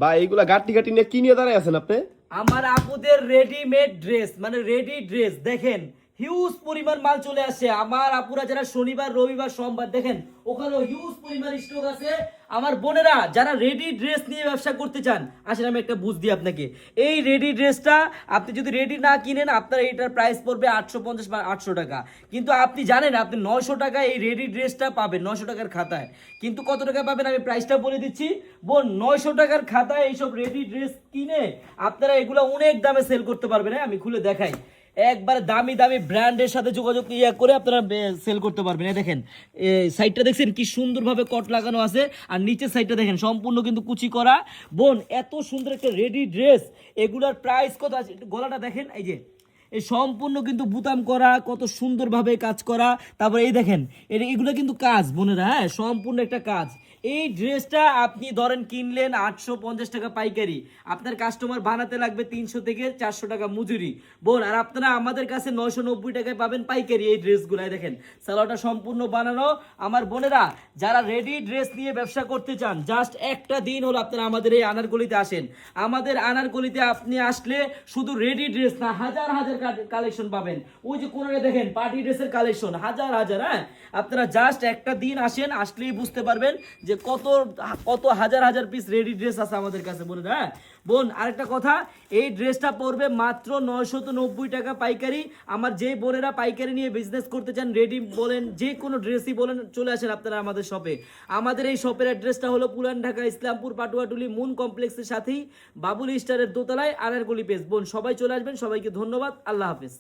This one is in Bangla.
বা এইগুলা গাটি গাটি নিয়ে কি নিয়ে দাঁড়ায় আছেন আপনি? আমার আপুদের রেডিমেড ড্রেস, মানে রেডি ড্রেস দেখেন, হিউজ পরিমাণ মাল চলে আসে। আমার আপুরা যারা শনিবার রবিবার সোমবার দেখেন ওখানেও হিউজ পরিমাণ স্টক আছে। আমার বোনেরা যারা রেডি ড্রেস নিয়ে ব্যবসা করতে চান, আসলে আমি একটা বুঝ দিই আপনাকে। এই রেডি ড্রেসটা আপনি যদি রেডি না কিনেন, আপনার এইটার প্রাইস পড়বে 850 বা 800 টাকা। কিন্তু আপনি জানেন আপনি 900 টাকায় এই রেডি ড্রেসটা পাবেন, 900 টাকার খাতায়। কিন্তু কত টাকা পাবেন আমি প্রাইসটা বলে দিচ্ছি বোন। 900 টাকার খাতায় এইসব রেডি ড্রেস কিনে আপনারা এগুলো অনেক দামে সেল করতে পারবেন। হ্যাঁ, আমি খুলে দেখাই। একবার দামি দামি ব্র্যান্ডের সাথে যোগাযোগ করে আপনারা সেল করতে পারবেন। এই দেখেন সাইডটা দেখছেন কি সুন্দরভাবে কট লাগানো আছে, আর নিচের সাইডটা দেখেন সম্পূর্ণ কিন্তু কুচি করা। বোন এত সুন্দর একটা রেডি ড্রেস, এগুলার প্রাইস কত আছে? গলাটা দেখেন, এই যে এই সম্পূর্ণ কিন্তু বুতাম করা, কত সুন্দরভাবে কাজ করা। তারপরে এই দেখেন এগুলো কিন্তু কাজ বোনেরা, হ্যাঁ সম্পূর্ণ একটা কাজ। এই ড্রেসটা আপনি ধরেন কিনলেন 850 টাকা পাইকারি, আপনার কাস্টমার বানাতে লাগবে 300 থেকে 400 টাকা মজুরি বোন। আর আপনারা আমাদের কাছে 990 টাকায় পাবেন পাইকারি এই ড্রেসগুলো। দেখেন সালোয়ারটা সম্পূর্ণ বানানো। আমার বোনেরা যারা রেডি ড্রেস নিয়ে ব্যবসা করতে চান, জাস্ট একটা দিন হলো আপনারা আমাদের এই আনারগলিতে আসেন। আমাদের আনারগলিতে আপনি আসলে শুধু রেডি ড্রেস না, হাজার হাজার কালেকশন পাবেন। ওই যে কোনারে দেখেন পার্টি ড্রেসের কালেকশন হাজার হাজার। হ্যাঁ, আপনারা জাস্ট একটা দিন আসেন, আসলেই বুঝতে পারবেন যে কত কত হাজার হাজার পিস রেডি ড্রেস আছে আমাদের কাছে বোনেরা। হ্যাঁ বোন, আরেকটা কথা, এই ড্রেসটা পড়বে মাত্র 990 টাকা পাইকারি। আমার যে বোনেরা পাইকারি নিয়ে বিজনেস করতে চান, রেডি বলেন যে কোনো ড্রেসই বলেন, চলে আসেন আপনারা আমাদের শপে। আমাদের এই শপের অ্যাড্রেসটা হলো পুরান ঢাকা ইসলামপুর পাটুয়াটুলি মুন কমপ্লেক্সের সাথেই বাবুল স্টারের দোতলায় আনারকলি পেজ। বোন সবাই চলে আসবেন, সবাইকে ধন্যবাদ, আল্লাহ হাফেজ।